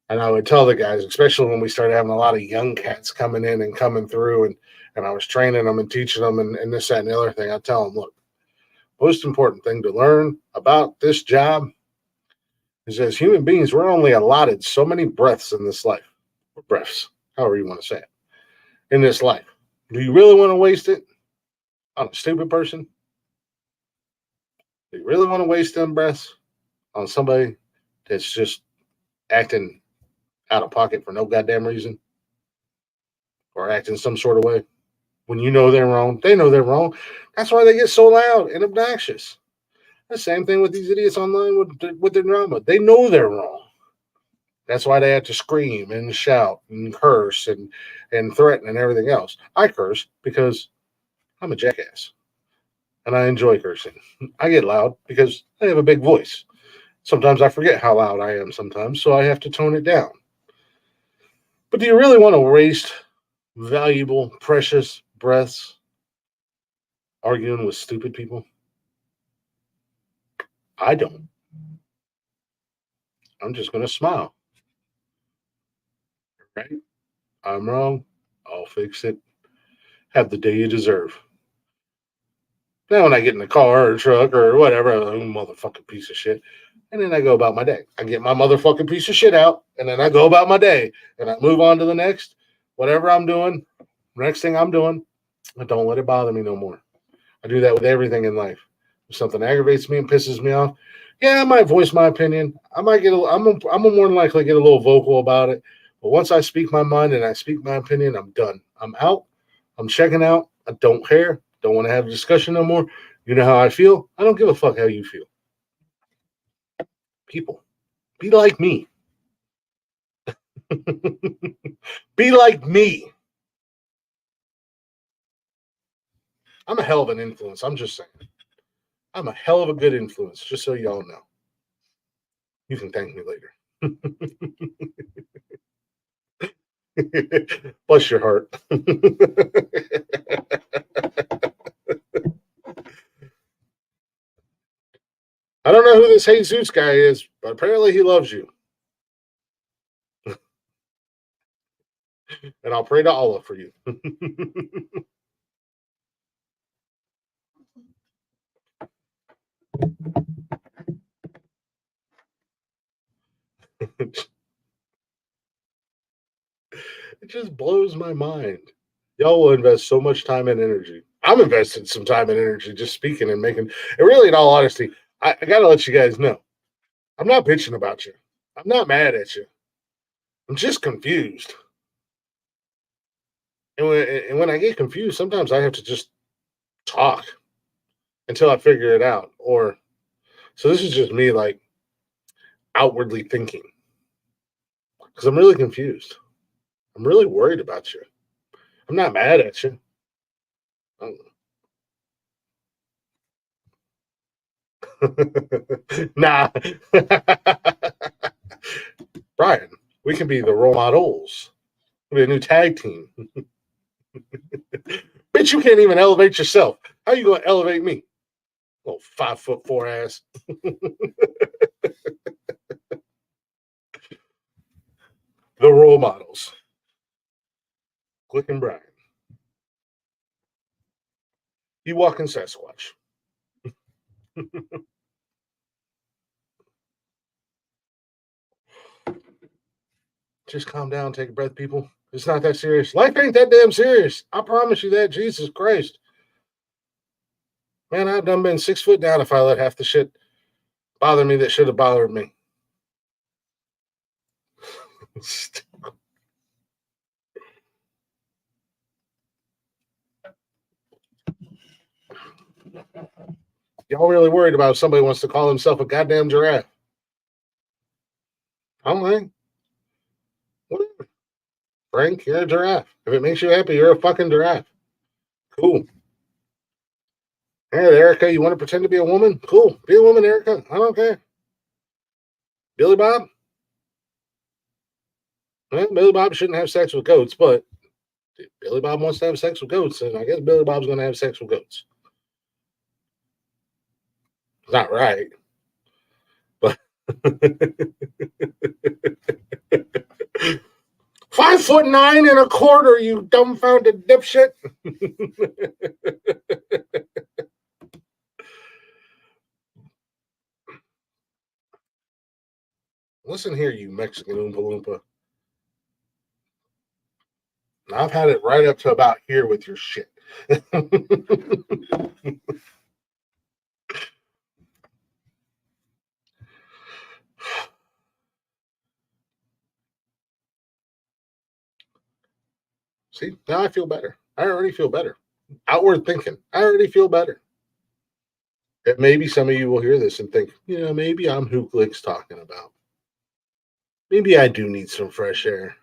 And I would tell the guys, especially when we started having a lot of young cats coming in and coming through, and I was training them and teaching them and this, that, and the other thing, I'd tell them, look, most important thing to learn about this job is as human beings, we're only allotted so many breaths in this life, or breaths, however you want to say it, in this life. Do you really want to waste it on a stupid person? Do you really want to waste them breaths on somebody that's just acting out of pocket for no goddamn reason or acting some sort of way? When you know they're wrong, they know they're wrong. That's why they get so loud and obnoxious. The same thing with these idiots online with their drama. They know they're wrong. That's why they have to scream and shout and curse and threaten and everything else. I curse because I'm a jackass and I enjoy cursing. I get loud because I have a big voice. Sometimes I forget how loud I am sometimes, so I have to tone it down. But do you really want to waste valuable, precious breaths arguing with stupid people? I don't. I'm just going to smile. Right? I'm wrong. I'll fix it. Have the day you deserve. Now, when I get in the car or truck or whatever, I'm a motherfucking piece of shit. And then I go about my day. I get my motherfucking piece of shit out, and then I go about my day. And I move on to the next, whatever I'm doing, next thing I'm doing. I don't let it bother me no more. I do that with everything in life. If something aggravates me and pisses me off, yeah, I might voice my opinion. I might get. I'm more than likely get a little vocal about it. But once I speak my mind and I speak my opinion, I'm done. I'm out. I'm checking out. I don't care. Don't want to have a discussion no more. You know how I feel. I don't give a fuck how you feel. People, be like me. Be like me. I'm a hell of an influence. I'm just saying. I'm a hell of a good influence, just so y'all know. You can thank me later. Bless your heart. I don't know who this Jesus guy is, but apparently he loves you. And I'll pray to Allah for you. It just blows my mind. Y'all will invest so much time and energy. I'm investing some time and energy just speaking and making. And really, in all honesty, I got to let you guys know, I'm not bitching about you. I'm not mad at you. I'm just confused. And when I get confused, sometimes I have to just talk until I figure it out. So this is just me like outwardly thinking because I'm really confused. I'm really worried about you. I'm not mad at you. Nah. Brian, we can be the role models. We'll be a new tag team. Bitch, you can't even elevate yourself. How you gonna elevate me? Oh, 5'4" ass. The role models. Glick and Brian. You walking Sasquatch. Just calm down, take a breath, people. It's not that serious. Life ain't that damn serious. I promise you that. Jesus Christ. Man, I've done been 6 foot down if I let half the shit bother me that should have bothered me. Y'all really worried about if somebody wants to call himself a goddamn giraffe? I'm like, whatever. Frank, you're a giraffe. If it makes you happy, you're a fucking giraffe. Cool. Hey, Erica, you want to pretend to be a woman? Cool. Be a woman, Erica. I don't care. Billy Bob? Well, Billy Bob shouldn't have sex with goats, but if Billy Bob wants to have sex with goats, and I guess Billy Bob's going to have sex with goats. It's not right. But 5'9.25", you dumbfounded dipshit. Listen here, you Mexican Oompa Loompa. I've had it right up to about here with your shit. See, now I feel better. I already feel better. Outward thinking. I already feel better. And maybe some of you will hear this and think, maybe I'm who Glick's talking about. Maybe I do need some fresh air.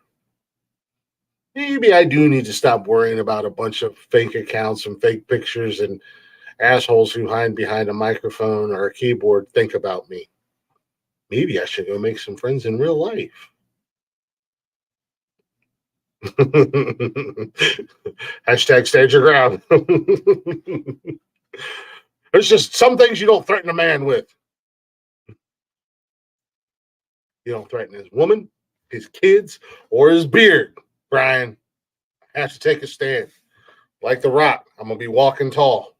Maybe I do need to stop worrying about a bunch of fake accounts and fake pictures and assholes who hide behind a microphone or a keyboard think about me. Maybe I should go make some friends in real life. Hashtag stand your ground. There's just some things you don't threaten a man with. You don't threaten his woman, his kids, or his beard, Brian. I have to take a stand. Like The Rock, I'm going to be walking tall.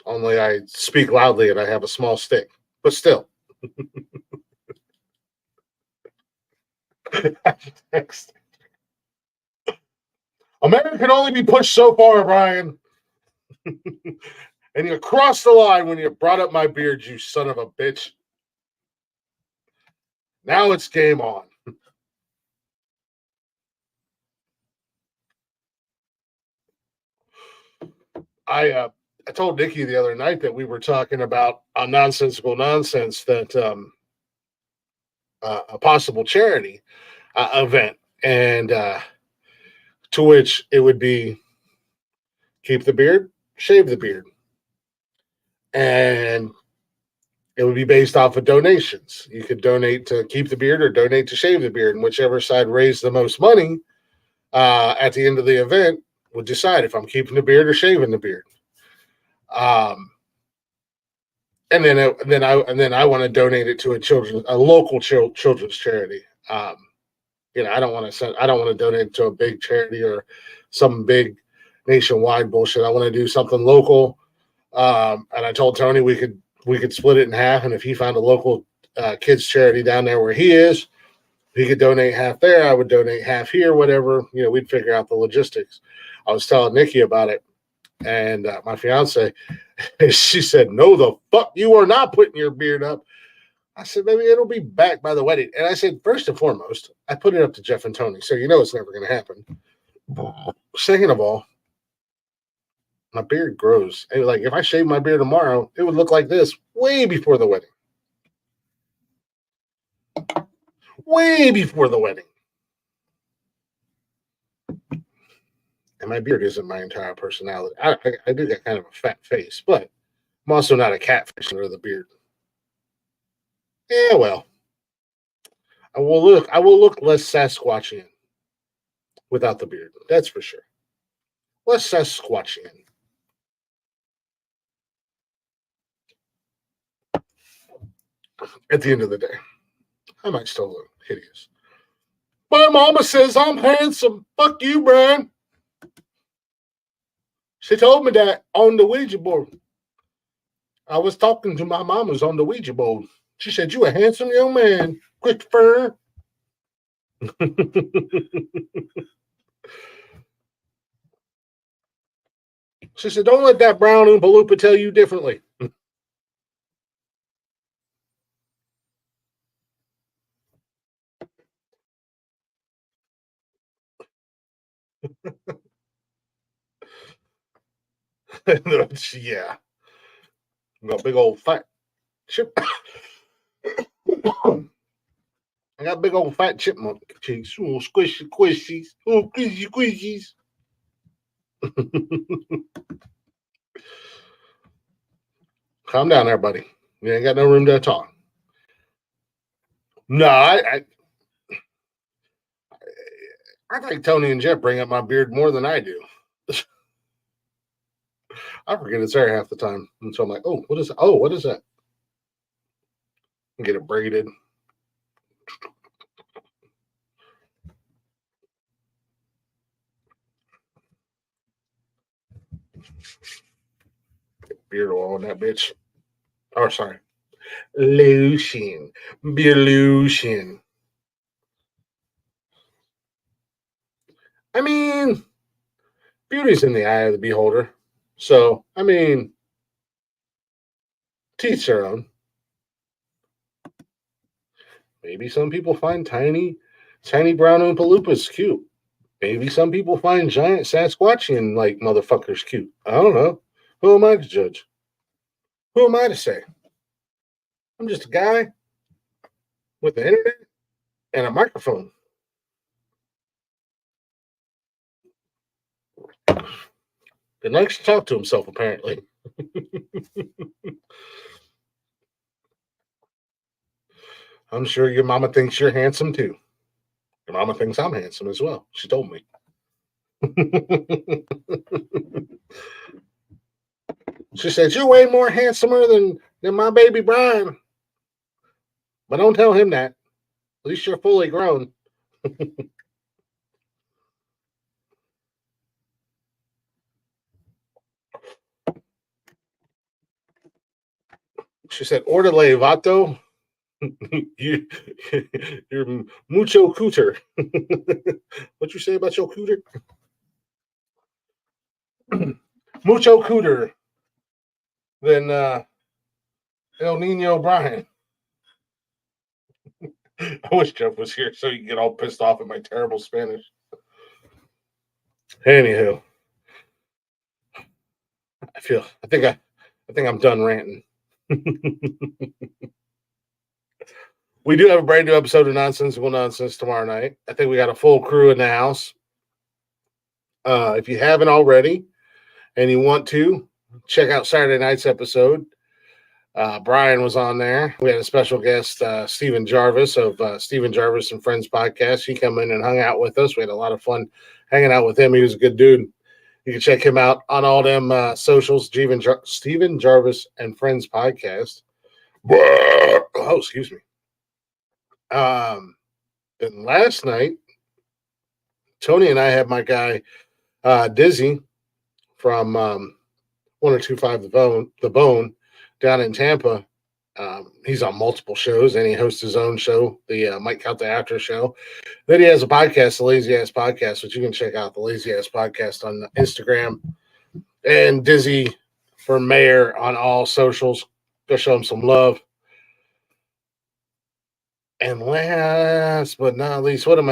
Only I speak loudly and I have a small stick. But still. America can only be pushed so far, Brian. And you crossed the line when you brought up my beard, you son of a bitch. Now it's game on. I told Nikki the other night that we were talking about a nonsensical nonsense that a possible charity event, and to which it would be keep the beard, shave the beard, and it would be based off of donations. You could donate to keep the beard or donate to shave the beard, and whichever side raised the most money at the end of the event would decide if I'm keeping the beard or shaving the beard. And then I want to donate it to a local children's charity. I don't want to donate to a big charity or some big nationwide bullshit. I want to do something local. And I told Tony we could split it in half, and if he found a local kids charity down there where he is, he could donate half there. I would donate half here, whatever. We'd figure out the logistics. I was telling Nikki about it, and my fiance, she said, "No, the fuck, you are not putting your beard up." I said, "Maybe it'll be back by the wedding." And I said, first and foremost, I put it up to Jeff and Tony, so it's never going to happen. Second of all, my beard grows. And like if I shave my beard tomorrow, it would look like this way before the wedding. Way before the wedding. And my beard isn't my entire personality. I do got kind of a fat face, but I'm also not a catfish under the beard. Yeah, well, I will look less Sasquatchian. without the beard. That's for sure. Less Sasquatchian. At the end of the day, I might still look hideous. My mama says I'm handsome. Fuck you, Brian. She told me that on the Ouija board. I was talking to my mamas on the Ouija board. She said, you a handsome young man, Christopher. She said, don't let that brown Oompa Loompa tell you differently. Yeah. Got big old fat chip. I got big old fat chipmunk cheeks. Oh, squishy squishies. Oh, squishy squishies. Calm down, everybody. You ain't got no room to talk. No, I think Tony and Jeff bring up my beard more than I do. I forget it's there half the time. And so I'm like, oh, what is that? Oh, what is that? Get it braided. Beard oil on that bitch. Oh, sorry. Lotion. Beard lotion. I mean, beauty's in the eye of the beholder. So, I mean, teach their own. Maybe some people find tiny brown Oompa Loompas cute. Maybe some people find giant Sasquatchian like motherfuckers cute. I don't know. Who am I to judge? Who am I to say? I'm just a guy with the internet and a microphone. He likes to talk to himself, apparently. I'm sure your mama thinks you're handsome too. Your mama thinks I'm handsome as well. She told me. She said, you're way more handsomer than my baby Brian. But don't tell him that. At least you're fully grown. She said, orderly vato. You're mucho cooter. What you say about your cooter? Mucho cooter than El Nino Brian. I wish Jeff was here so you can get all pissed off at my terrible Spanish. Anywho, I think I'm done ranting. We do have a brand new episode of Nonsensical Nonsense tomorrow night. I think we got a full crew in the house. If you haven't already and you want to, check out Saturday night's episode. Brian was on there. We had a special guest, Stephen Jarvis of Stephen Jarvis and Friends podcast. He came in and hung out with us. We had a lot of fun hanging out with him. He was a good dude. You can check him out on all them socials, Stephen Jarvis and Friends podcast. Oh, excuse me. Then last night, Tony and I had my guy Dizzy from 1025 The Bone down in Tampa. He's on multiple shows and he hosts his own show, the Mike Count the After show. Then he has a podcast, the Lazy Ass Podcast, which you can check out, the Lazy Ass Podcast on Instagram. And Dizzy for mayor on all socials. Go show him some love. And last but not least, who am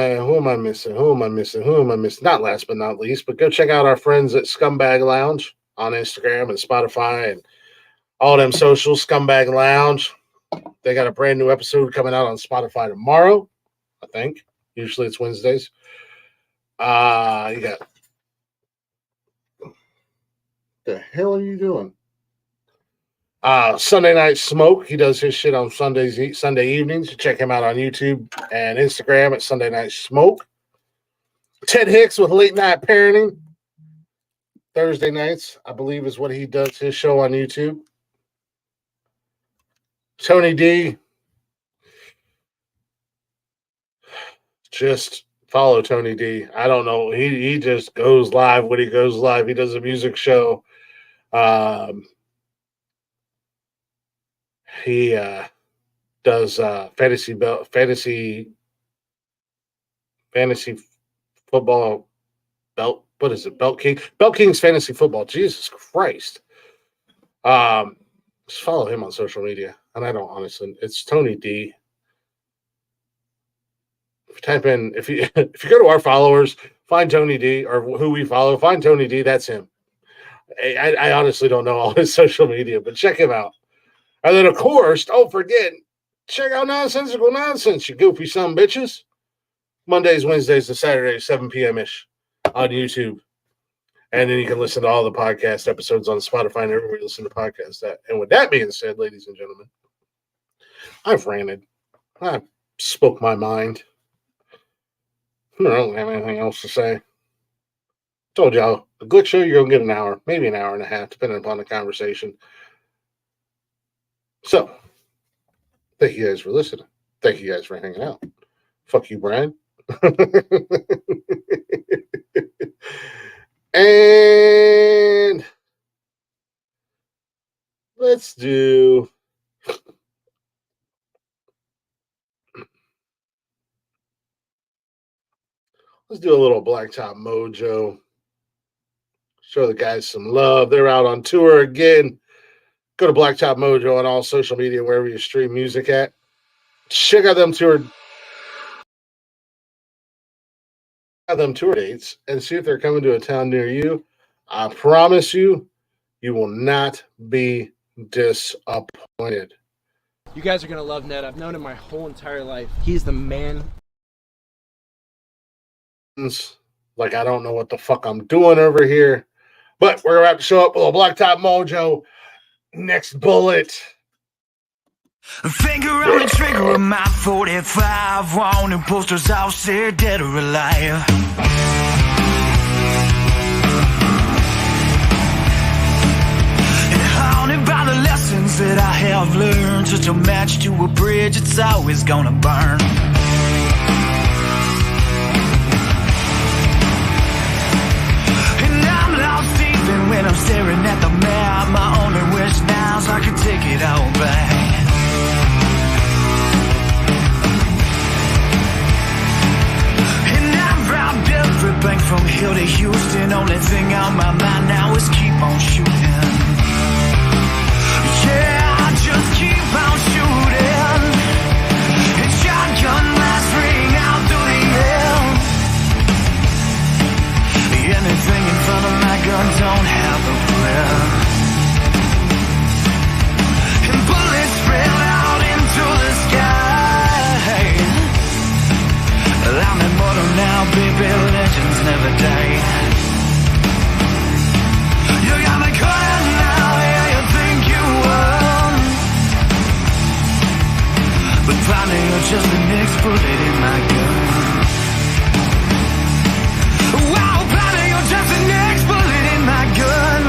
I missing? Not last but not least, but go check out our friends at Scumbag Lounge on Instagram and Spotify and all them socials, Scumbag Lounge. They got a brand new episode coming out on Spotify tomorrow, I think. Usually it's Wednesdays. You got... The hell are you doing? Sunday Night Smoke. He does his shit on Sunday evenings. Check him out on YouTube and Instagram at Sunday Night Smoke. Ted Hicks with Late Night Parenting. Thursday nights, I believe, is what he does his show on YouTube. Tony D. Just follow Tony D. I don't know. He just goes live when he goes live. He does a music show. He does fantasy football belt. What is it? Belt King's fantasy football. Jesus Christ. Just follow him on social media. And I don't honestly. It's Tony D. Type in if you go to our followers, find Tony D, or who we follow, find Tony D. That's him. I honestly don't know all his social media, but check him out. And then of course, don't forget, check out Nonsensical Nonsense, you goofy son of bitches. Mondays, Wednesdays, and Saturdays, 7 p.m. ish on YouTube. And then you can listen to all the podcast episodes on Spotify and everywhere you listen to podcasts at. And with that being said, ladies and gentlemen, I've ranted. I spoke my mind. I don't have anything else to say. Told y'all, the Glick show, you're going to get an hour, maybe an hour and a half, depending upon the conversation. So, thank you guys for listening. Thank you guys for hanging out. Fuck you, Brian. And let's do... Let's do a little Blacktop Mojo. Show the guys some love. They're out on tour again. Go to Blacktop Mojo on all social media, wherever you stream music at. Check out them tour dates and see if they're coming to a town near you. I promise you, you will not be disappointed. You guys are going to love Ned. I've known him my whole entire life. He's the man. Like, I don't know what the fuck I'm doing over here, but we're about to show up with a Blacktop Mojo. Next bullet. Finger on the trigger of my 45, wanting posters out there, dead or alive. And haunted by the lessons that I have learned, such a match to a bridge, it's always gonna burn. When I'm staring at the map, my only wish now is I could take it all back. And I've robbed every bank from here to Houston. Only thing on my mind now is keep on shooting. Yeah, I just keep on shooting. And shotgun blast ring out through the air. Anything in front of my gun don't have a prayer. And bullets spread out into the sky. I'm immortal now, baby, legends never die. You got me caught now, yeah, you think you won. But finally you're just the next bullet in my gun. Wow, finally you're just the next bullet in my gun.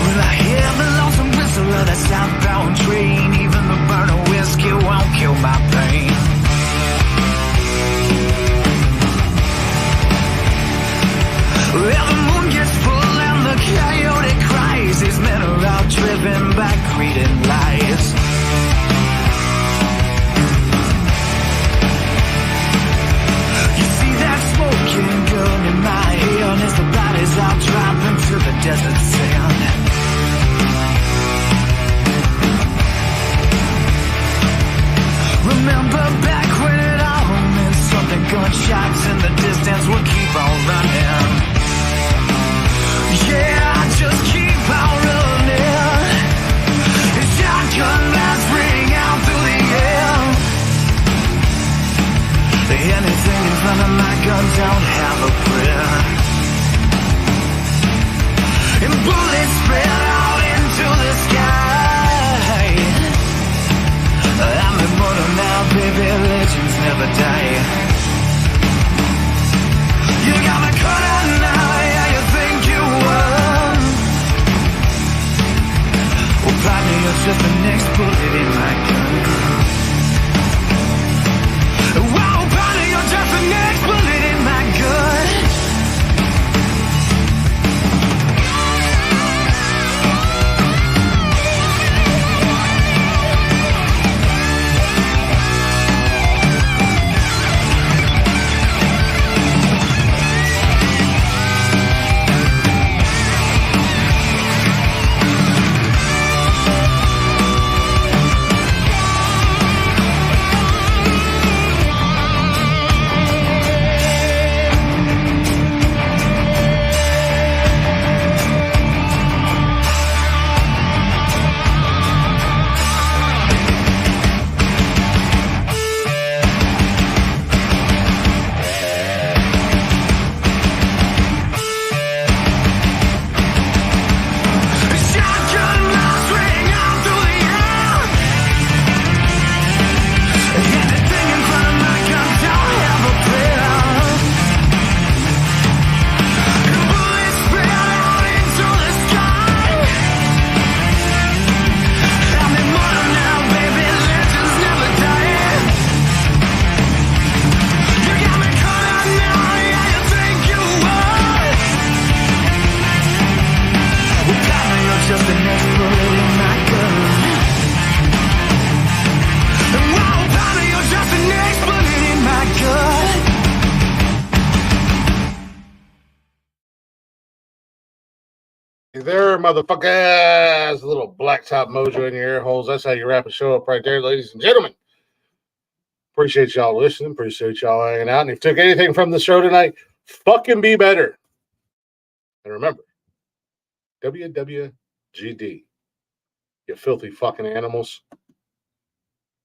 Well, I hear the lonesome whistle of that southbound train. Even the burn of whiskey won't kill my pain. Well, the moon gets full and the coyote cries. These men are out driven by greed and lies. You see that smoking gun in my hand as the bodies all drop into the desert sand. Remember back when it all meant something. Gunshots in the distance will keep on running. Yeah, I just keep on running. And shotgun blasts ring out through the air. Anything in front of my gun don't have a prayer. Bullets spread out into the sky. I'm immortal now, baby, legends never die. You got me caught out now, yeah, you think you won. Well, partner, you're just the next bullet in my gun. Wow, partner, you're just the next bullet in my gun. There, motherfuckers. A little blacktop mojo in your ear holes. That's how you wrap a show up right there, ladies and gentlemen. Appreciate y'all listening. Appreciate y'all hanging out. And if you took anything from the show tonight, fucking be better. And remember, WWGD, you filthy fucking animals.